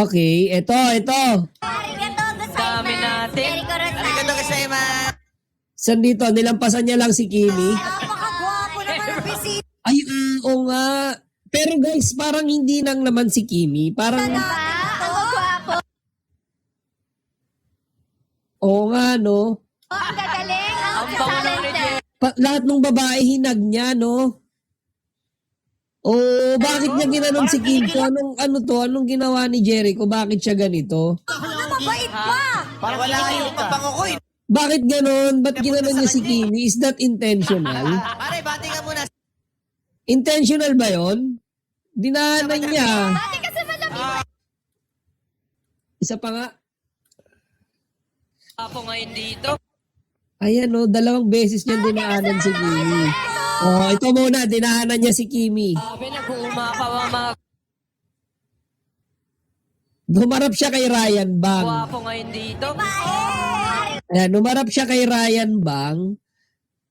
Okay, ito. Dami natin. Arigato gozaimasu. Saan dito? Nilampasan niya lang si Kimi. Napakagwapo naman ang bisita. Ay, oo nga. Pero guys, parang hindi lang naman si Kimi. Parang, Gwapo. oo nga, no? Ang gagaling. Ang bango ng Reggie. Lahat ng babae hinag niya, no? Oh, bakit niya ginanon si Kim? So, anong ginawa ni Jericho? Bakit siya ganito? Mabait pa. Parang wala yung pabango ko eh. Bakit ganon? Ba't ginanon niya si Kimi? Is that intentional? Pare, bati ka muna. Intentional ba yon? Dinanan niya. Dati kasi malamig. Isa pa nga. Ako ngayon dito. Ayan, no? 2 beses niya dinaanan si Kimi. Oh, ito muna. Dinaanan niya si Kimi. Sabi nag-uumapaw ang mga Humarap siya kay Ryan Bang. gwapo ngayon dito. Ayan, humarap siya kay Ryan Bang.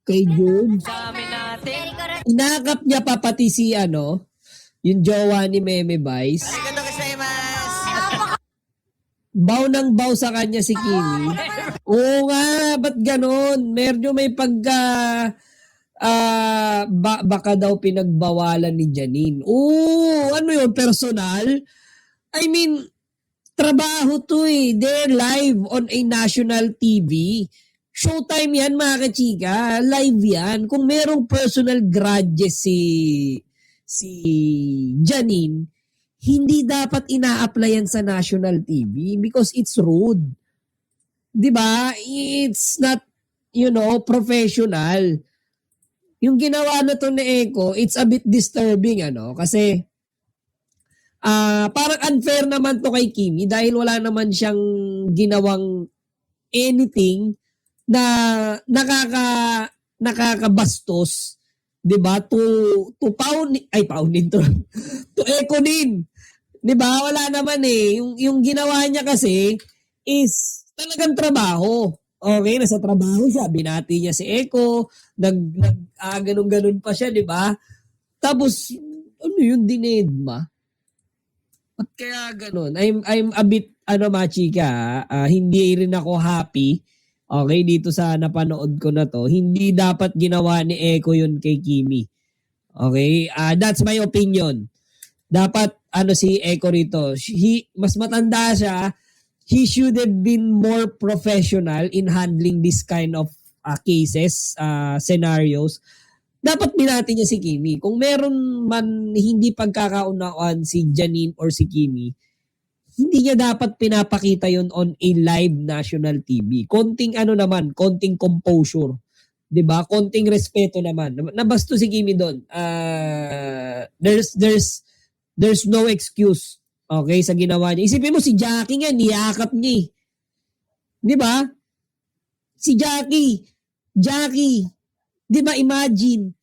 Kay Jude. Dami natin. Inakap niya pa pati si yung jowa ni Meme Vice. Arigato gozaimasu. Baw ng baw sa kanya si Kimi. Oo nga, ba't ganon? Medyo may pagka baka daw pinagbawalan ni Janine. Oo, ano yun? Personal? I mean, trabaho to eh. They're live on a national TV. Showtime yan mga kachika. Live yan. Kung merong personal grudges si Janine, hindi dapat ina-applyan sa national TV because it's rude. 'Di ba? It's not, professional. Yung ginawa na to ni Eko, it's a bit disturbing kasi parang unfair naman to kay Kimi dahil wala naman siyang ginawang anything na nakakabastos, 'di ba? To paunin to. To Eko din. 'Di ba? Wala naman eh. Yung ginawa niya kasi is talagang trabaho. Okay, nasa trabaho siya, binati niya si Eko, ganun-ganun pa siya, 'di ba? Tapos yung dinedma? At kaya ganun. I'm a bit machika, hindi rin ako happy. Okay, dito sa napanood ko na to, hindi dapat ginawa ni Eko yun kay Kimi. Okay, that's my opinion. Dapat si Eko rito, mas matanda siya, he should have been more professional in handling this kind of cases, scenarios. Dapat binati niya si Kimi. Kung meron man hindi pagkakaunawaan si Janine or si Kimi, hindi niya dapat pinapakita yon on a live national TV. Konting konting composure. 'Di ba? Konting respeto naman. Nabasto si Kimi doon. There's no excuse. Okay, sa ginawa niya. Isipin mo si Jackie nga, niyakap niya. 'Di ba? Si Jackie, 'di ba, imagine.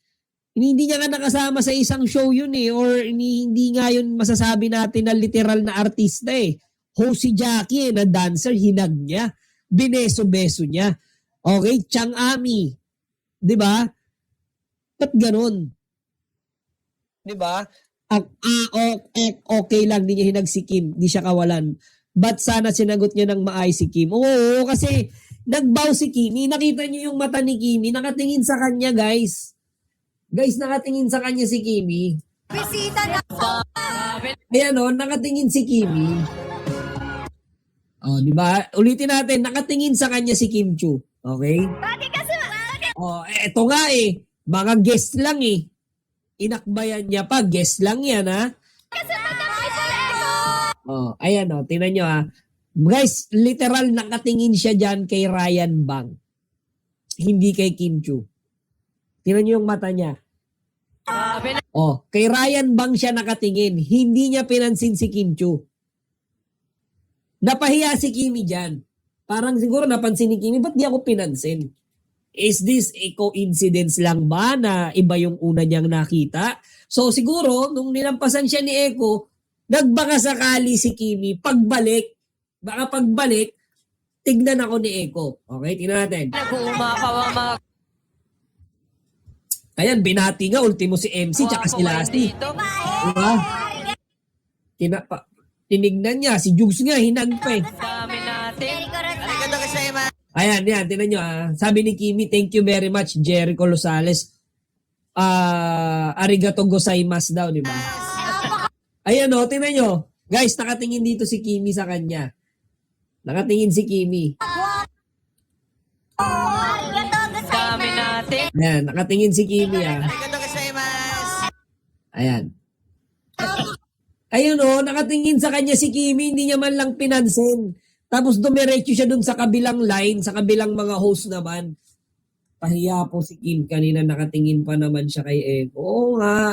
Hindi niya nga nakasama sa isang show yun eh, or hindi nga yun masasabi natin na literal na artista eh. Si Jackie na dancer, hinag niya. Bineso-beso niya. Okay, Chang Ami. 'Di ba? Ba't ganun? 'Di ba? Okay lang, di niya hinag si Kim, di siya kawalan. Ba't sana sinagot niya ng maayos si Kim? Oo, kasi nagbaw si Kimi. Nakita niyo yung mata ni Kimi, nakatingin sa kanya, guys. Guys, nakatingin sa kanya si Kimi. Bisita na. Ayan nakatingin si Kimi. Di ba? Ulitin natin, nakatingin sa kanya si Kim Chu. Okay? Dati kasi Eto nga eh. Mga guest lang eh. Inakbayan niya pa. Guest lang yan, ha? kasi matangkay pa Ayan tingnan nyo, ha. Guys, literal nakatingin siya dyan kay Ryan Bang. Hindi kay Kim Chu. Tingnan nyo yung mata niya. Sabi Kay Ryan Bang siya nakatingin. Hindi niya pinansin si Kim Chu. Napahiya si Kimi dyan. Parang siguro napansin ni Kimi, ba't di ako pinansin? Is this a coincidence lang ba na iba yung una niyang nakita? So siguro, nung nilampasan siya ni Eko, nagbaka sakali si Kimi, pagbalik, tignan ako ni Eko. Okay, tignan natin. nag-uumapaw ang mga Ayan, binati nga, ultimo si MC, tsaka si gwapo ngayon Lassie. dito. Diba? tinignan niya. Si Jugs nga, hinag pa eh. Dami natin. Jericho Rosales. Arigato gozaimasu. Ayan, yan, tinan nyo ah. Sabi ni Kimi, thank you very much, Jericho Rosales. Arigato gozaimasu daw, di ba? Ayan o, tinan nyo. Guys, nakatingin dito si Kimi sa kanya. Nakatingin si Kimi. Arigato gozaimasu. Dami natin. Ayan, nakatingin si Kimi ah. Arigato gozaimasu. Ayan. Ayun o, nakatingin sa kanya si Kimi, hindi niya man lang pinansin. Tapos dumiretso siya dun sa kabilang line, sa kabilang mga host naman. Pahiya po si Kim kanina, nakatingin pa naman siya kay Eko. Oo nga.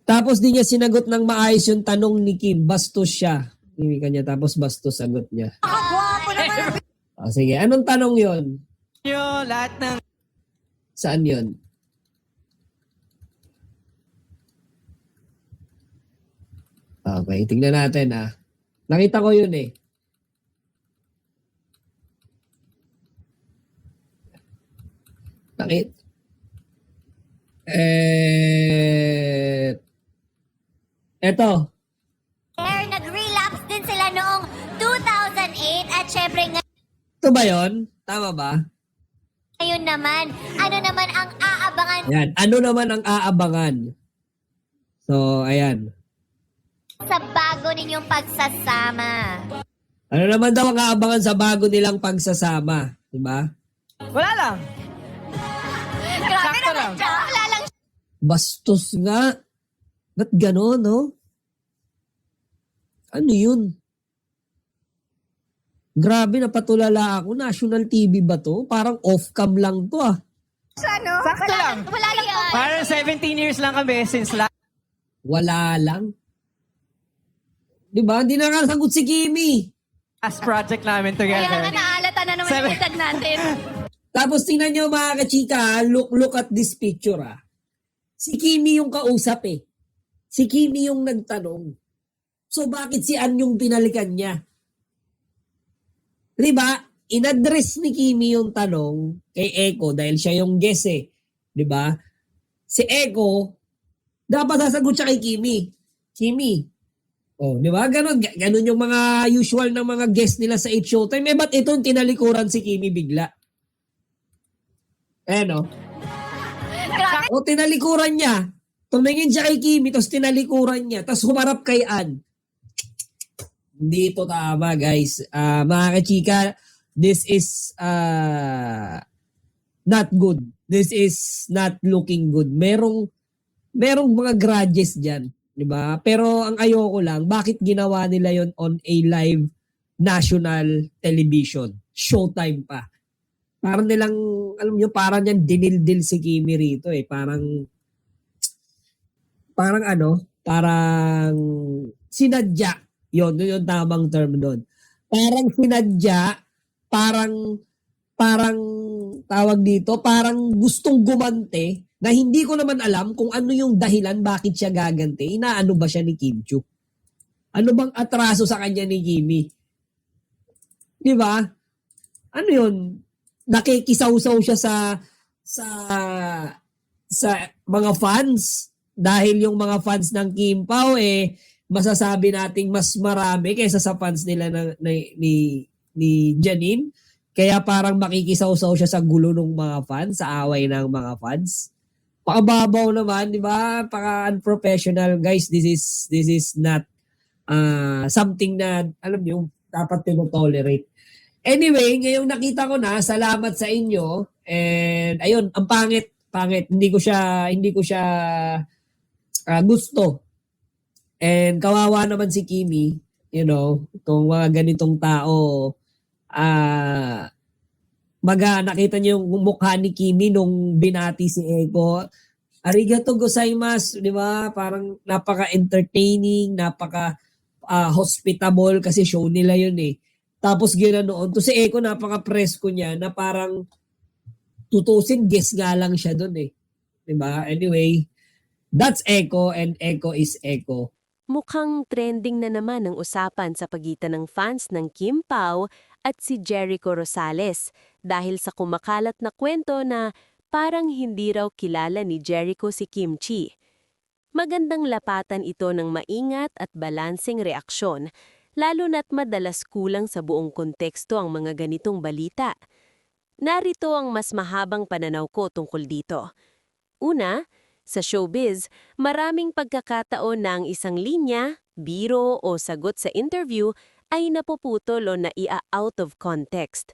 Tapos di niya sinagot ng maayos yung tanong ni Kim. Bastos siya. Hindi kanya, tapos bastos sagot niya. Gwapo naman. O, sige, anong tanong yon? Yo, lahat ng Saan yon? Okay, tingnan natin ah. Nakita ko yun eh. Nakit. Eto. Nag-relapse din sila noong 2008 at syempre Ito ba yon? Tama ba? ngayon naman, ano naman ang aabangan Yan. Ano naman ang aabangan? So, ayan. sa bago ninyong pagsasama? Ano naman daw ang aabangan sa bago nilang pagsasama? Diba? Wala lang. Grabe Sakto naman lang. siya. Wala lang Bastos nga. Ba't gano'n, no? Ano yun? Grabe, napatulala ako. National TV ba to? Parang off-cam lang to ah. siya, no? Sakto lang. Wala lang yan. Parang 17 years lang kami since last. Wala lang. Diba? Hindi nakasagot si Kimi. Project namin Kaya nga together. naalata na naman yung edad natin. Tapos tingnan nyo mga kachika, look at this picture ah. Si Kimi yung kausap eh. Si Kimi yung nagtanong. So bakit si Ann yung pinalikan niya? Diba? In-address ni Kimi yung tanong kay Eko dahil siya yung guest eh. Diba? Si Eko, dapat sasagot siya kay Kimi. Kimi. Oh, di ba? Ganon yung mga usual na mga guest nila sa 8 Showtime. Eh, ba't itong tinalikuran si Kimi bigla? Eh, no? Grabe. O, tinalikuran niya. Tumingin siya kay Kimi, tapos tinalikuran niya. Tapos humarap kay Ann. Hindi ito tama, guys. Mga kachika, this is not good. This is not looking good. Merong mga grudges dyan. Diba? Pero ang ayoko lang, bakit ginawa nila yon on a live national television? Showtime pa. Parang nilang, alam nyo, parang yan dinildil si Kimi rito eh. Parang sinadya. Yun yung tamang term doon. Parang sinadya, parang tawag dito, parang gustong gumante na hindi ko naman alam kung ano yung dahilan bakit siya gagante. Inaano ba siya ni Kim Chiu? Ano bang atraso sa kanya ni Kimi? Di ba? Ano yun? Nakikisaw-saw siya sa mga fans dahil yung mga fans ng Kim Pao masasabi nating mas marami kaysa sa fans nila ni Janine. Kaya parang makikisaw-saw siya sa gulo ng mga fans, sa away ng mga fans. Pakababaw naman, di ba? Paka-unprofessional. Guys, this is not something na, alam niyo, dapat tino-tolerate. Anyway, ngayong nakita ko na, salamat sa inyo. And ayun, ang pangit. Hindi ko siya gusto. And kawawa naman si Kimi, you know, itong mga ganitong tao. Nakita niyo yung mukha ni Kimi nung binati si Eko. Arigato gozaimasu, di ba? Parang napaka-entertaining, napaka-hospitable kasi show nila yun eh. Tapos ginanoon. To si Eko, napaka-presko niya na parang tutusin, guess nga lang siya dun eh. Di ba? Anyway, that's Eko and Eko is Eko. Mukhang trending na naman ang usapan sa pagitan ng fans ng Kim Pao at si Jericho Rosales dahil sa kumakalat na kwento na parang hindi raw kilala ni Jericho si Kim Chi. Magandang lapatan ito ng maingat at balanseng reaksyon, lalo na't madalas kulang sa buong konteksto ang mga ganitong balita. Narito ang mas mahabang pananaw ko tungkol dito. Una, sa showbiz, maraming pagkakataon na ang isang linya, biro o sagot sa interview ay napuputol o naia-out of context.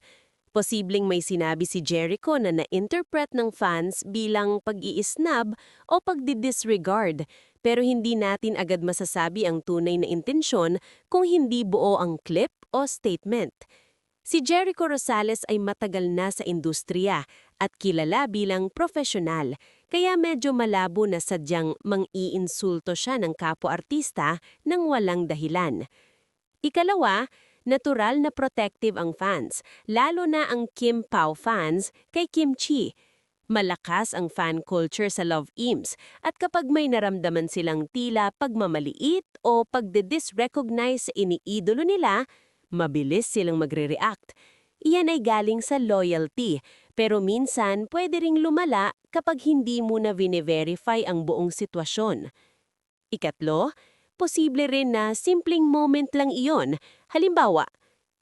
Posibleng may sinabi si Jericho na na-interpret ng fans bilang pag-iisnab o pagdi-disregard, pero hindi natin agad masasabi ang tunay na intensyon kung hindi buo ang clip o statement. Si Jericho Rosales ay matagal na sa industriya at kilala bilang profesional, kaya medyo malabo na sadyang mang-iinsulto siya ng kapwa-artista nang walang dahilan. Ikalawa, natural na protective ang fans, lalo na ang Kim Pao fans kay Kim Chi. Malakas ang fan culture sa Love Eames at kapag may naramdaman silang tila pagmamaliit o pagde-disrecognize sa iniidolo nila, mabilis silang magre-react. Iyan ay galing sa loyalty, pero minsan pwede ring lumala kapag hindi mo na vine-verify ang buong sitwasyon. Ikatlo, posible rin na simpleng moment lang iyon. Halimbawa,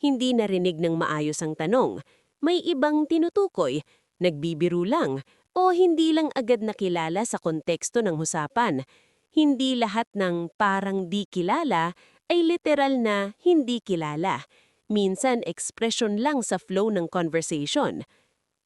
hindi narinig ng maayos ang tanong, may ibang tinutukoy, nagbibiro lang, o hindi lang agad nakilala sa konteksto ng usapan. Hindi lahat ng parang di kilala ay literal na hindi kilala. Minsan ekspresyon lang sa flow ng conversation.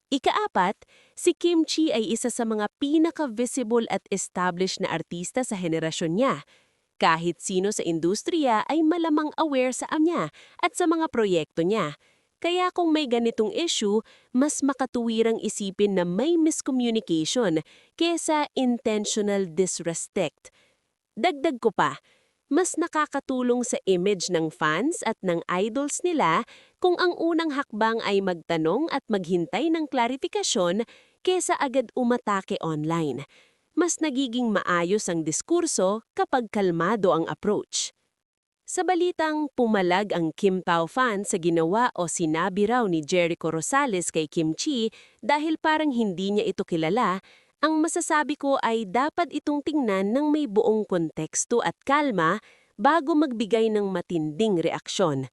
Ikaapat, si Kim Chi ay isa sa mga pinaka-visible at established na artista sa henerasyon niya. Kahit sino sa industriya ay malamang aware sa kanya at sa mga proyekto niya. Kaya kung may ganitong issue, mas makatuwirang isipin na may miscommunication kesa intentional disrespect. Dagdag ko pa, mas nakakatulong sa image ng fans at ng idols nila kung ang unang hakbang ay magtanong at maghintay ng klarifikasyon kesa agad umatake online. Mas nagiging maayos ang diskurso kapag kalmado ang approach. Sa balitang pumalag ang Kim Pao fan sa ginawa o sinabi raw ni Jericho Rosales kay Kim Chi dahil parang hindi niya ito kilala, ang masasabi ko ay dapat itong tingnan ng may buong konteksto at kalma bago magbigay ng matinding reaksyon.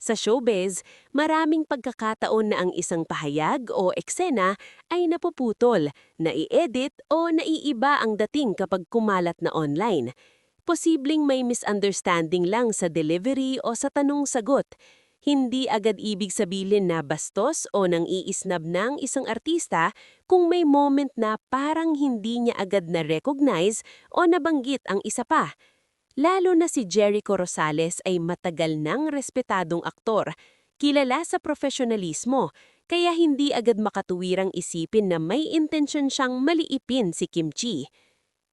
Sa showbiz, maraming pagkakataon na ang isang pahayag o eksena ay napuputol, nai-edit o naiiba ang dating kapag kumalat na online. Posibleng may misunderstanding lang sa delivery o sa tanong-sagot. Hindi agad ibig sabihin na bastos o nang iisnab ng isang artista kung may moment na parang hindi niya agad na-recognize o nabanggit ang isa pa. Lalo na si Jericho Rosales ay matagal nang respetadong aktor, kilala sa profesionalismo, kaya hindi agad makatuwirang isipin na may intensyon siyang maliipin si Kim Chi.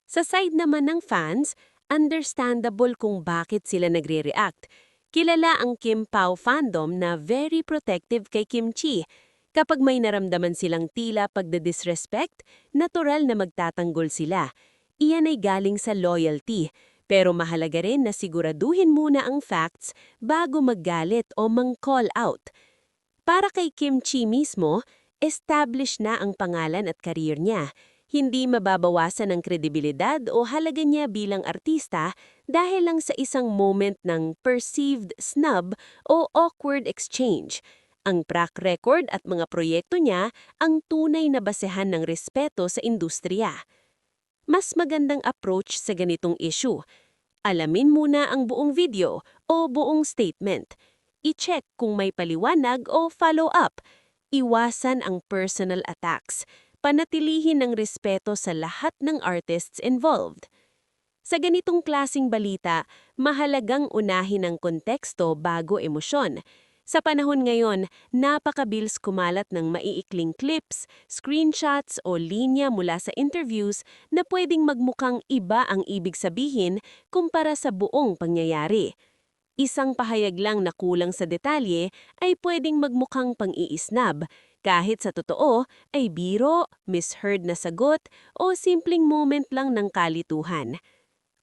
Sa side naman ng fans, understandable kung bakit sila nagre-react. Kilala ang Kim Pao fandom na very protective kay Kim Chi. Kapag may naramdaman silang tila pagde-disrespect, natural na magtatanggol sila. Iyan ay galing sa loyalty. Pero mahalaga rin na siguraduhin muna ang facts bago maggalit o mang-call out. Para kay Kim Chi mismo, established na ang pangalan at career niya. Hindi mababawasan ang kredibilidad o halaga niya bilang artista dahil lang sa isang moment ng perceived snub o awkward exchange. Ang track record at mga proyekto niya ang tunay na basehan ng respeto sa industriya. Mas magandang approach sa ganitong issue. Alamin muna ang buong video o buong statement. I-check kung may paliwanag o follow-up. Iwasan ang personal attacks. Panatilihin ng respeto sa lahat ng artists involved. Sa ganitong klasing balita, mahalagang unahin ang konteksto bago emosyon. Sa panahon ngayon, napakabilis kumalat ng maiikling clips, screenshots o linya mula sa interviews na pwedeng magmukhang iba ang ibig sabihin kumpara sa buong pangyayari. Isang pahayag lang na kulang sa detalye ay pwedeng magmukhang pang-iisnab, kahit sa totoo ay biro, misheard na sagot o simpleng moment lang ng kalituhan.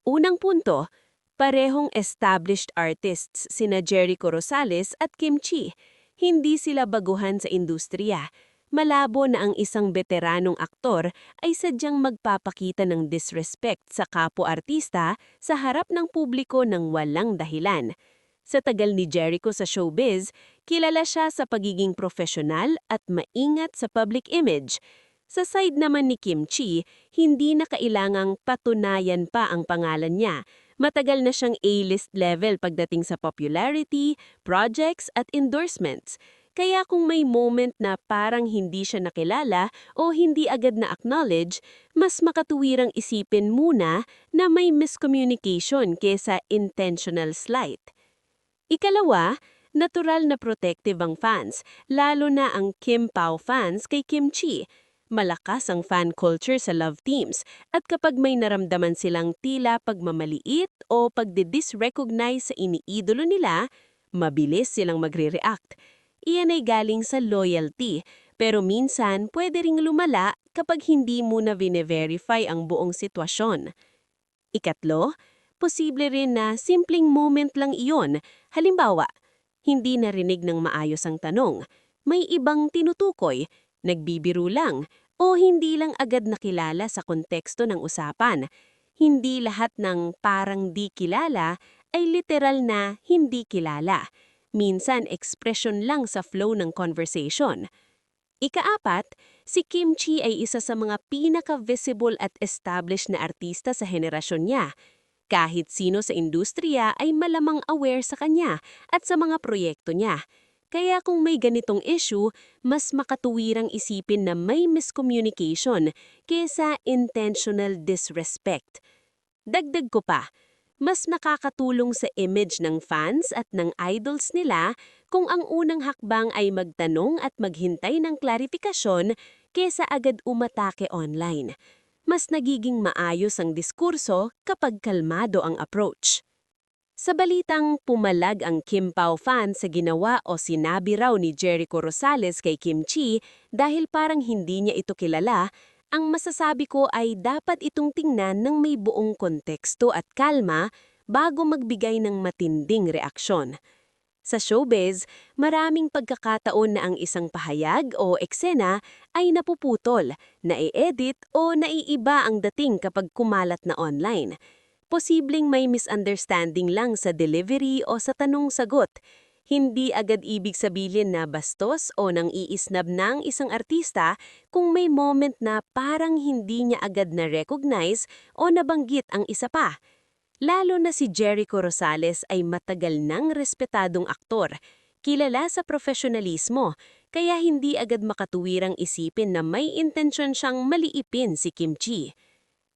Unang punto, parehong established artists sina Jericho Rosales at Kim Chi. Hindi sila baguhan sa industriya. malabo na ang isang veteranong aktor ay sadyang magpapakita ng disrespect sa kapwa-artista sa harap ng publiko ng walang dahilan. Sa tagal ni Jericho sa showbiz, kilala siya sa pagiging profesional at maingat sa public image. Sa side naman ni Kim Chi, hindi na kailangang patunayan pa ang pangalan niya. Matagal na siyang A-list level pagdating sa popularity, projects at endorsements. Kaya kung may moment na parang hindi siya nakilala o hindi agad na acknowledge, mas makatuwirang isipin muna na may miscommunication kesa intentional slight. Ikalawa, natural na protective ang fans, lalo na ang Kim Pao fans kay Kim Chi. Malakas ang fan culture sa love teams at kapag may naramdaman silang tila pagmamaliit o pagdi-disrecognize sa iniidolo nila, mabilis silang magre-react. Iyan ay galing sa loyalty, pero minsan pwede ring lumala kapag hindi mo na vine-verify ang buong sitwasyon. Ikatlo, posible rin na simpleng moment lang iyon. Halimbawa, hindi narinig ng maayos ang tanong, may ibang tinutukoy, nagbibiro lang, o hindi lang agad nakilala sa konteksto ng usapan. Hindi lahat ng parang di kilala ay literal na hindi kilala. Minsan ekspresyon lang sa flow ng conversation. Ikaapat, si Kim Chi ay isa sa mga pinaka-visible at established na artista sa henerasyon niya. Kahit sino sa industriya ay malamang aware sa kanya at sa mga proyekto niya. Kaya kung may ganitong issue, mas makatuwirang isipin na may miscommunication kesa intentional disrespect. Dagdag ko pa, mas nakakatulong sa image ng fans at ng idols nila kung ang unang hakbang ay magtanong at maghintay ng klarifikasyon kesa agad umatake online. Mas nagiging maayos ang diskurso kapag kalmado ang approach. Sa balitang pumalag ang Kim Pao fan sa ginawa o sinabi raw ni Jericho Rosales kay Kim Chi dahil parang hindi niya ito kilala, ang masasabi ko ay dapat itong tingnan ng may buong konteksto at kalma bago magbigay ng matinding reaksyon. Sa showbiz, maraming pagkakataon na ang isang pahayag o eksena ay napuputol, nai-edit o naiiba ang dating kapag kumalat na online. Posibleng may misunderstanding lang sa delivery o sa tanong-sagot. Hindi agad ibig sabihin na bastos o nang iisnab ng isang artista kung may moment na parang hindi niya agad na-recognize o nabanggit ang isa pa. Lalo na si Jericho Rosales ay matagal nang respetadong aktor, kilala sa profesionalismo, kaya hindi agad makatuwirang isipin na may intensyon siyang maliipin si Kim Chi.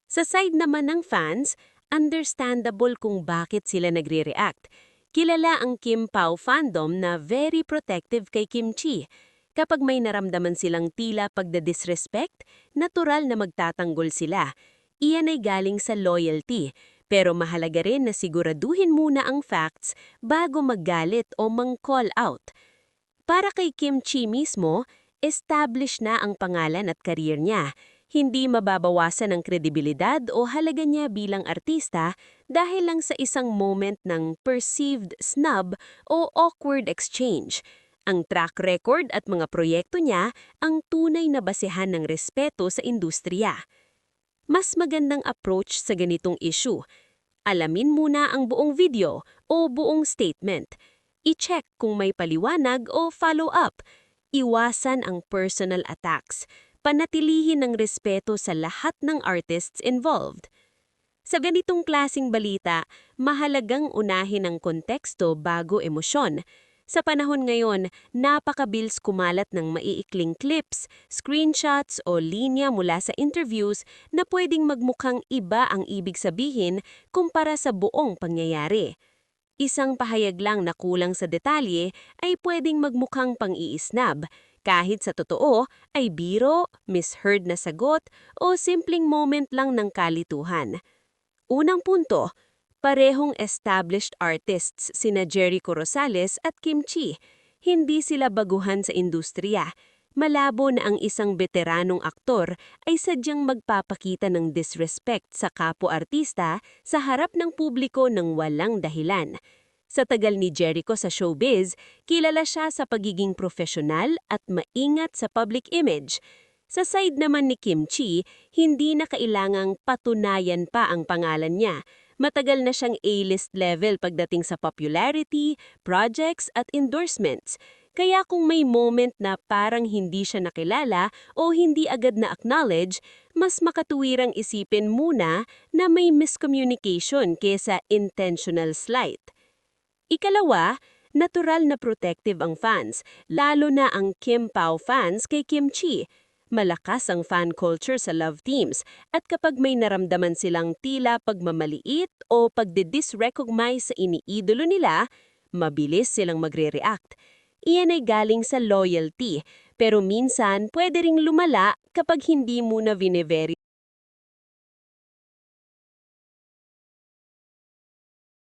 Sa side naman ng fans, understandable kung bakit sila nagre-react. Kilala ang Kim Pao fandom na very protective kay Kim Chi. Kapag may naramdaman silang tila pagda-disrespect, natural na magtatanggol sila. Iyan ay galing sa loyalty. Pero mahalaga rin na siguraduhin muna ang facts bago maggalit o mang-call out. Para kay Kim Chi mismo, established na ang pangalan at career niya. Hindi mababawasan ang kredibilidad o halaga niya bilang artista dahil lang sa isang moment ng perceived snub o awkward exchange. Ang track record at mga proyekto niya ang tunay na basehan ng respeto sa industriya. Mas magandang approach sa ganitong issue. Alamin muna ang buong video o buong statement. I-check kung may paliwanag o follow-up. Iwasan ang personal attacks. Panatilihin ng respeto sa lahat ng artists involved. Sa ganitong klasing balita, mahalagang unahin ang konteksto bago emosyon. Sa panahon ngayon, napakabilis kumalat ng maiikling clips, screenshots o linya mula sa interviews na pwedeng magmukhang iba ang ibig sabihin kumpara sa buong pangyayari. Isang pahayag lang na kulang sa detalye ay pwedeng magmukhang pang-iisnab, kahit sa totoo ay biro, misheard na sagot o simpleng moment lang ng kalituhan. Unang punto, parehong established artists sina Jericho Rosales at Kim Chi. Hindi sila baguhan sa industriya. Malabo na ang isang veteranong aktor ay sadyang magpapakita ng disrespect sa kapwa-artista sa harap ng publiko ng walang dahilan. Sa tagal ni Jericho sa showbiz, kilala siya sa pagiging profesional at maingat sa public image. Sa side naman ni Kim Chi, hindi na kailangang patunayan pa ang pangalan niya. Matagal na siyang A-list level pagdating sa popularity, projects at endorsements. Kaya kung may moment na parang hindi siya nakilala o hindi agad na-acknowledge, mas makatuwirang isipin muna na may miscommunication kesa intentional slight. Ikalawa, natural na protective ang fans, lalo na ang Kim Pao fans kay Kim Chi. Malakas ang fan culture sa love teams at kapag may naramdaman silang tila pagmamaliit o pagdi-disrecognize sa iniidolo nila, mabilis silang magre-react. Iyan ay galing sa loyalty, pero minsan pwede ring lumala kapag hindi muna